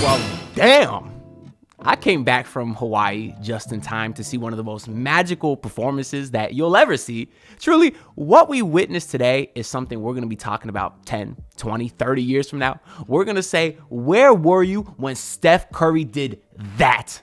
Well, damn. I came back from Hawaii just in time to see one of the most magical performances that you'll ever see. Truly, what we witnessed today is something we're going to be talking about 10, 20, 30 years from now. We're going to say, where were you when Steph Curry did that?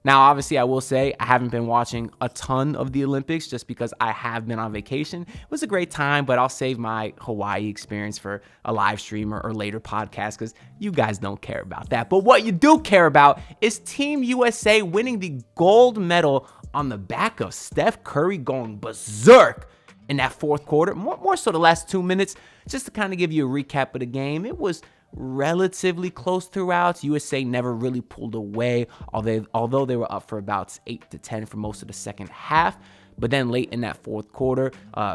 Now, obviously, I will say I haven't been watching a ton of the Olympics just because I have been on vacation. It was a great time, but I'll save my Hawaii experience for a live stream or later podcast because you guys don't care about that. But what you do care about is Team USA winning the gold medal on the back of Steph Curry going berserk in that fourth quarter. More so the last 2 minutes, just to kind of give you a recap of the game. It was relatively close throughout. USA never really pulled away, although they were up for about 8-10 for most of the second half. But then late in that fourth quarter,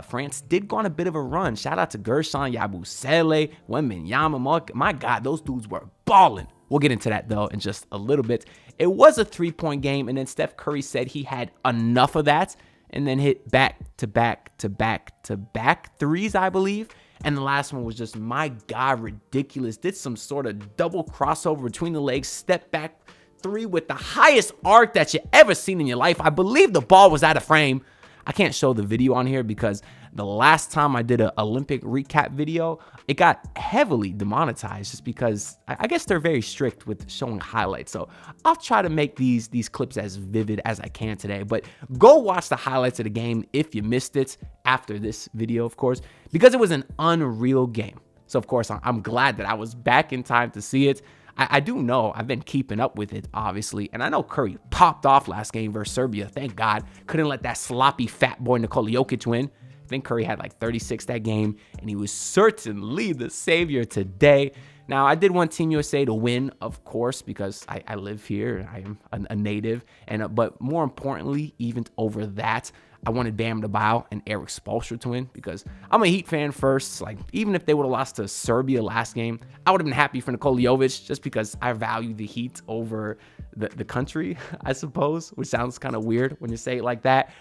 France did go on a bit of a run. Shout out to Gershon, Yabusele, Wemby. My God, those dudes were balling. We'll get into that, though, in just a little bit. It was a three-point game, and then Steph Curry said he had enough of that and then hit back-to-back-to-back-to-back threes, I believe. And the last one was just, my God, ridiculous. Did some sort of double crossover between the legs, step back three with the highest arc that you ever seen in your life. I believe the ball was out of frame. I can't show the video on here because the last time I did an Olympic recap video, it got heavily demonetized just because I guess they're very strict with showing highlights. So I'll try to make these clips as vivid as I can today. But go watch the highlights of the game if you missed it after this video, of course, because it was an unreal game. So, of course, I'm glad that I was back in time to see it. I do know I've been keeping up with it, obviously, and I know Curry popped off last game versus Serbia. Thank God. Couldn't let that sloppy fat boy Nikola Jokic win. I think Curry had like 36 that game, and he was certainly the savior today. Now, I did want Team USA to win, of course, because I live here. I am a native. But more importantly, even over that, I wanted Bam Adebayo and Eric Spoelstra to win because I'm a Heat fan first. Like, even if they would have lost to Serbia last game, I would have been happy for Nikola Jovic just because I value the Heat over the country, I suppose, which sounds kind of weird when you say it like that.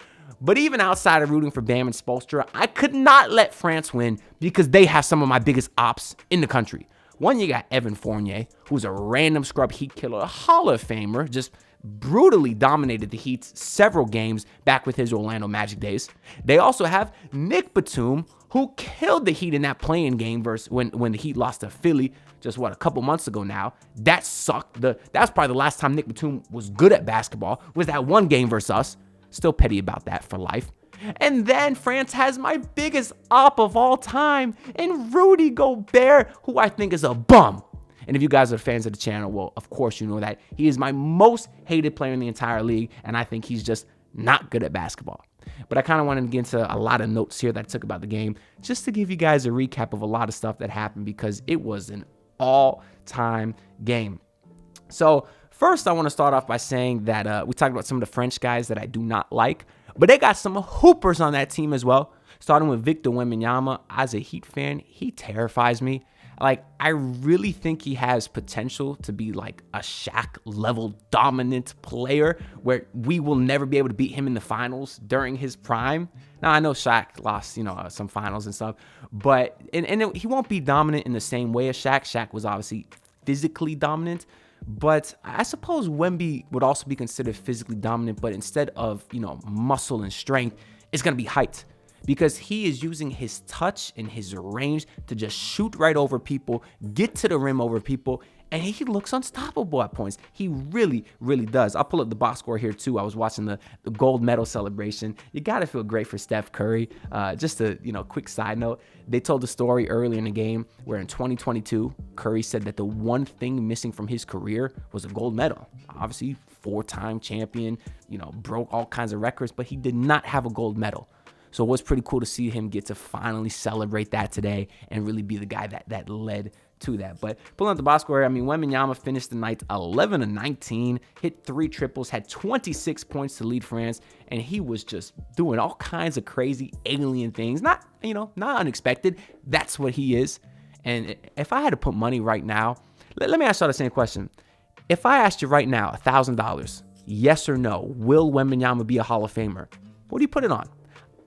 But even outside of rooting for Bam and Spoelstra, I could not let France win because they have some of my biggest ops in the country. One, you got Evan Fournier, who's a random scrub Heat killer, a Hall of Famer, just brutally dominated the Heat several games back with his Orlando Magic days. They also have Nick Batum, who killed the Heat in that play-in game versus when the Heat lost to Philly just, a couple months ago now. That sucked. That's probably the last time Nick Batum was good at basketball, was that one game versus us. Still petty about that for life. And then France has my biggest op of all time in Rudy Gobert, who I think is a bum. And if you guys are fans of the channel, well, of course you know that he is my most hated player in the entire league, and I think he's just not good at basketball. But I kind of wanted to get into a lot of notes here that I took about the game, just to give you guys a recap of a lot of stuff that happened because it was an all-time game. So first, I want to start off by saying that we talked about some of the French guys that I do not like, but they got some hoopers on that team as well. Starting with Victor Wembanyama. As a Heat fan, he terrifies me. Like, I really think he has potential to be like a Shaq-level dominant player where we will never be able to beat him in the finals during his prime. Now, I know Shaq lost, some finals and stuff, but he won't be dominant in the same way as Shaq. Shaq was obviously physically dominant, but I suppose Wemby would also be considered physically dominant, but instead of, muscle and strength, it's going to be height. Because he is using his touch and his range to just shoot right over people, get to the rim over people, and he looks unstoppable at points. He really, really does. I'll pull up the box score here, too. I was watching the gold medal celebration. You got to feel great for Steph Curry. Just a quick side note, they told the story early in the game where in 2022, Curry said that the one thing missing from his career was a gold medal. Obviously, 4-time champion, broke all kinds of records, but he did not have a gold medal. So it was pretty cool to see him get to finally celebrate that today and really be the guy that led to that. But pulling up the box score, Wembanyama finished the night 11-19, hit 3 triples, had 26 points to lead France, and he was just doing all kinds of crazy alien things. Not unexpected. That's what he is. And if I had to put money right now, let me ask y'all the same question. If I asked you right now $1,000, yes or no, will Wembanyama be a Hall of Famer? What do you put it on?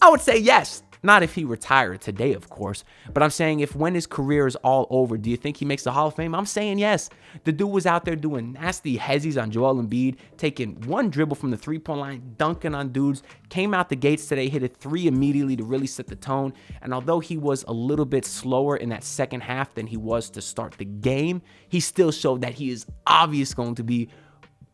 I would say yes. Not if he retired today, of course. But I'm saying if when his career is all over, do you think he makes the Hall of Fame? I'm saying yes. The dude was out there doing nasty hezzies on Joel Embiid, taking one dribble from the three-point line, dunking on dudes, came out the gates today, hit a three immediately to really set the tone. And although he was a little bit slower in that second half than he was to start the game, he still showed that he is obviously going to be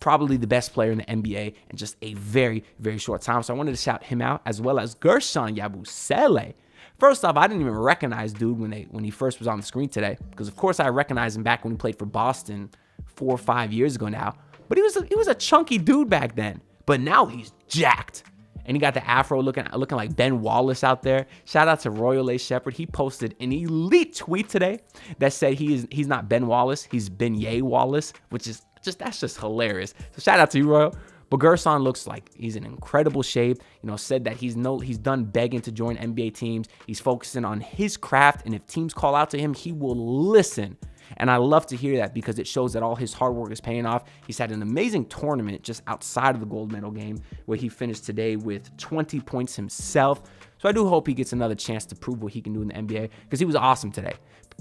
probably the best player in the NBA in just a very, very short time. So I wanted to shout him out, as well as Gershon Yabusele. First off, I didn't even recognize dude when he first was on the screen today, because of course I recognized him back when he played for Boston 4 or 5 years ago now. But he was a chunky dude back then. But now he's jacked. And he got the afro looking like Ben Wallace out there. Shout out to Royal A. Shepherd. He posted an elite tweet today that said he's not Ben Wallace, he's Ben-Ye Wallace, which is that's just hilarious. So shout out to you, Royal. But Gershon looks like he's in incredible shape. Said that he's done begging to join NBA teams. He's focusing on his craft, and if teams call out to him, he will listen. And I love to hear that, because it shows that all his hard work is paying off. He's had an amazing tournament just outside of the gold medal game, where he finished today with 20 points himself. So I do hope he gets another chance to prove what he can do in the NBA, because he was awesome today.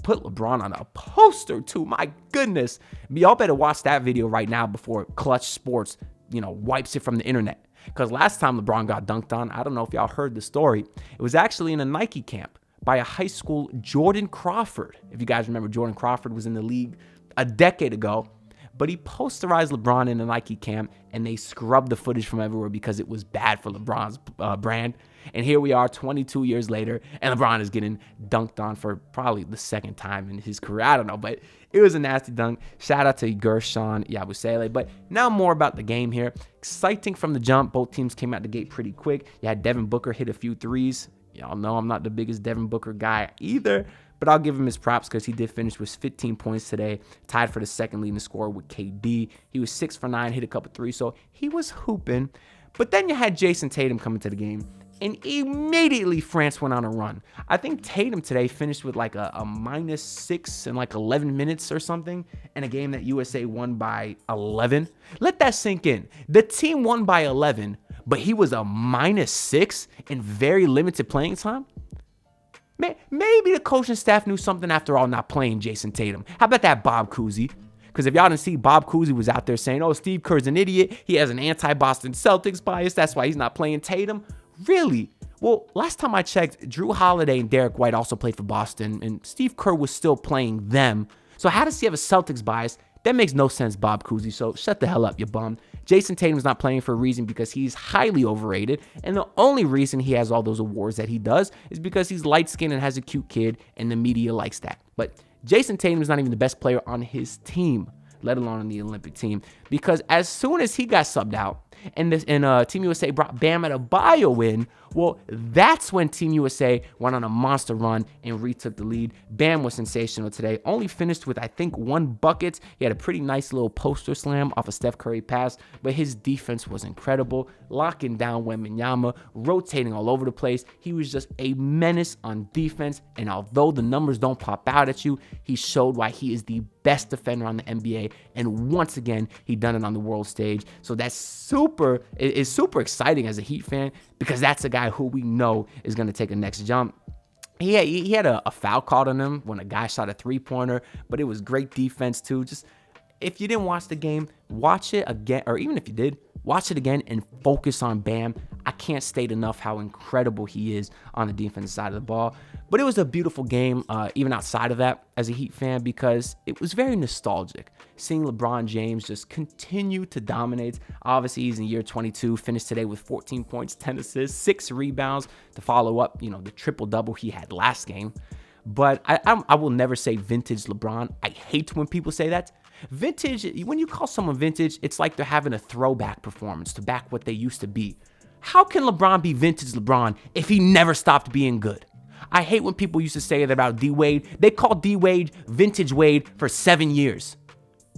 Put LeBron on a poster too. My goodness. Y'all better watch that video right now before Clutch Sports, wipes it from the internet. Because last time LeBron got dunked on, I don't know if y'all heard the story. It was actually in a Nike camp by a high school Jordan Crawford. If you guys remember, Jordan Crawford was in the league a decade ago. But he posterized LeBron in the Nike camp, and they scrubbed the footage from everywhere because it was bad for LeBron's brand. And here we are 22 years later, and LeBron is getting dunked on for probably the second time in his career. I don't know, but it was a nasty dunk. Shout out to Gershon Yabusele. But now more about the game here. Exciting from the jump. Both teams came out the gate pretty quick. You had Devin Booker hit a few threes. Y'all know I'm not the biggest Devin Booker guy either, but I'll give him his props because he did finish with 15 points today, tied for the second leading scorer with KD. He was 6 for 9, hit a couple threes, so he was hooping. But then you had Jason Tatum coming to the game, and immediately France went on a run. I think Tatum today finished with like a -6 in like 11 minutes or something, in a game that USA won by 11. Let that sink in. The team won by 11, but he was a -6 in very limited playing time. Maybe the coaching staff knew something after all, not playing Jason Tatum. How about that Bob Cousy? Because if y'all didn't see, Bob Cousy was out there saying, oh, Steve Kerr's an idiot. He has an anti-Boston Celtics bias. That's why he's not playing Tatum. Really? Well, last time I checked, Drew Holiday and Derek White also played for Boston, and Steve Kerr was still playing them. So how does he have a Celtics bias? That makes no sense, Bob Cousy, so shut the hell up, you bum. Jason Tatum's not playing for a reason, because he's highly overrated, and the only reason he has all those awards that he does is because he's light-skinned and has a cute kid, and the media likes that. But Jason Tatum's not even the best player on his team, let alone on the Olympic team, because as soon as he got subbed out, and Team USA brought Bam Adebayo in, well, that's when Team USA went on a monster run and retook the lead. Bam was sensational today. Only finished with, I think, 1 bucket. He had a pretty nice little poster slam off a Steph Curry pass, but his defense was incredible, locking down Wemby, rotating all over the place. He was just a menace on defense, and although the numbers don't pop out at you, he showed why he is the best defender on the NBA, and once again, he done it on the world stage. So that's super exciting as a Heat fan, because that's a guy who we know is going to take a next jump. He had a foul called on him when a guy shot a three-pointer, but it was great defense too. Just, if you didn't watch the game, watch it again, or even if you did, watch it again and focus on Bam. I can't state enough how incredible he is on the defensive side of the ball. But it was a beautiful game, even outside of that, as a Heat fan, because it was very nostalgic. Seeing LeBron James just continue to dominate. Obviously, he's in year 22, finished today with 14 points, 10 assists, 6 rebounds to follow up, the triple-double he had last game. But I will never say vintage LeBron. I hate when people say that. Vintage, when you call someone vintage, it's like they're having a throwback performance to back what they used to be. How can LeBron be vintage LeBron if he never stopped being good? I hate when people used to say that about D-Wade. They called D-Wade vintage Wade for 7 years.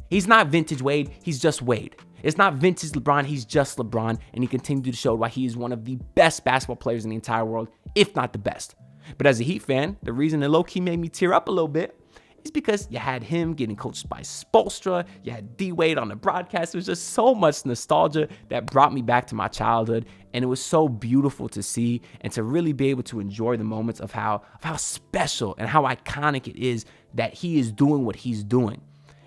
He's not vintage Wade, he's just Wade. It's not vintage LeBron, he's just LeBron, and he continued to show why he is one of the best basketball players in the entire world, if not the best. But as a Heat fan, the reason it low-key made me tear up a little bit is because you had him getting coached by Spoelstra, you had D-Wade on the broadcast. It was just so much nostalgia that brought me back to my childhood, and it was so beautiful to see and to really be able to enjoy the moments of how special and how iconic it is that he is doing what he's doing.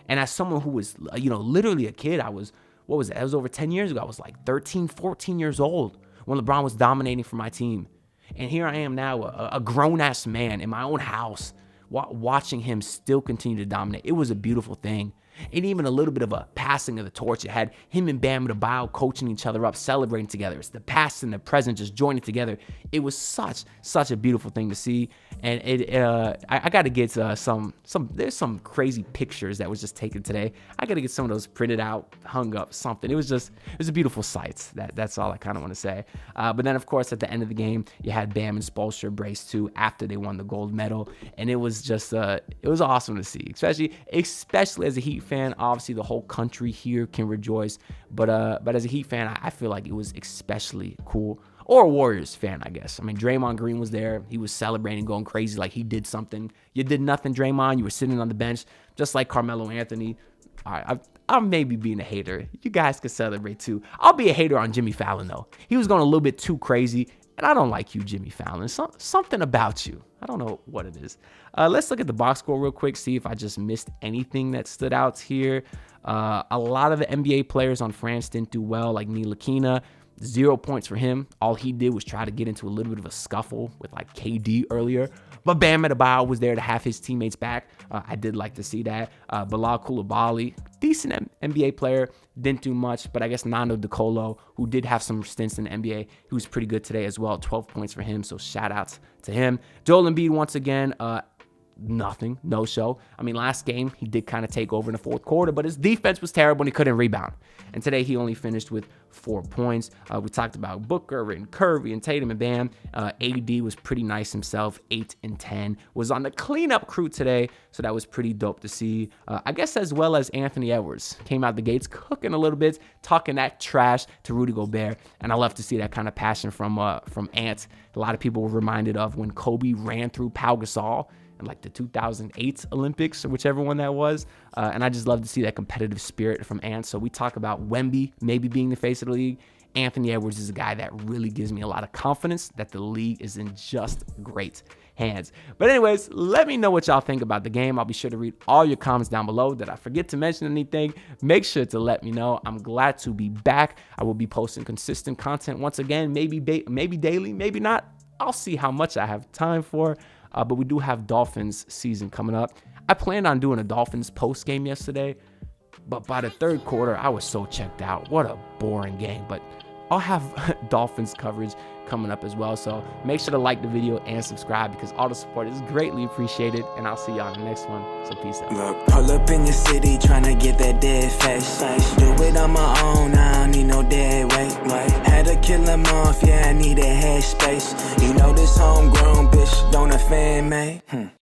And as someone who was, literally a kid, it was over 10 years ago. I was like 13, 14 years old when LeBron was dominating for my team. And here I am now, a grown-ass man in my own house, watching him still continue to dominate. It was a beautiful thing. And even a little bit of a passing of the torch. It had him and Bam Adebayo coaching each other up, celebrating together. It's the past and the present just joining together. It was such a beautiful thing to see. And I got to get there's some crazy pictures that was just taken today. I got to get some of those printed out, hung up, something. It was a beautiful sight. That's all I kind of want to say. But then, of course, at the end of the game, you had Bam and Spoelstra embrace too after they won the gold medal. And it was just, it was awesome to see, especially as a Heat fan. Obviously, the whole country here can rejoice. But as a Heat fan, I feel like it was especially cool. Or a Warriors fan, I guess. I mean, Draymond Green was there. He was celebrating, going crazy like he did something. You did nothing, Draymond. You were sitting on the bench, just like Carmelo Anthony. All right, I'm maybe being a hater. You guys can celebrate too. I'll be a hater on Jimmy Fallon, though. He was going a little bit too crazy, and I don't like you, Jimmy Fallon. Something about you. I don't know what it is. Let's look at the box score real quick, see if I just missed anything that stood out here. A lot of the NBA players on France didn't do well, like Ntilikina. 0 points for him. All he did was try to get into a little bit of a scuffle with like KD earlier. But Bam Adebayo was there to have his teammates back. I did like to see that. Bilal Coulibaly, decent NBA player, didn't do much. But I guess Nando De Colo, who did have some stints in the NBA, he was pretty good today as well. 12 points for him, so shout outs to him. Joel Embiid once again, nothing, no show. I mean, last game, he did kind of take over in the fourth quarter, but his defense was terrible and he couldn't rebound. And today, he only finished with 4 points. We talked about Booker and Curry and Tatum and Bam. AD was pretty nice himself, 8 and 10. Was on the cleanup crew today, so that was pretty dope to see. I guess as well as Anthony Edwards. Came out the gates cooking a little bit, talking that trash to Rudy Gobert. And I love to see that kind of passion from Ant. A lot of people were reminded of when Kobe ran through Pau Gasol in like the 2008 Olympics or whichever one that was. And I just love to see that competitive spirit from Ant. So we talk about Wemby maybe being the face of the league. Anthony Edwards is a guy that really gives me a lot of confidence that the league is in just great hands. But anyways, let me know what y'all think about the game. I'll be sure to read all your comments down below. Did I forget to mention anything? Make sure to let me know. I'm glad to be back. I will be posting consistent content once again, maybe daily, maybe not. I'll see how much I have time for. But we do have Dolphins season coming up. I planned on doing a Dolphins post game yesterday, but by the third quarter, I was so checked out. What a boring game. But I'll have Dolphins coverage coming up as well. So make sure to like the video and subscribe because all the support is greatly appreciated. And I'll see y'all in the next one. So peace out. Look, pull up in your city trying to get that dead face. Do it on my own, I don't need no dead weight. Had to kill him off, yeah, I need a head space. You know this homegrown bitch don't offend me.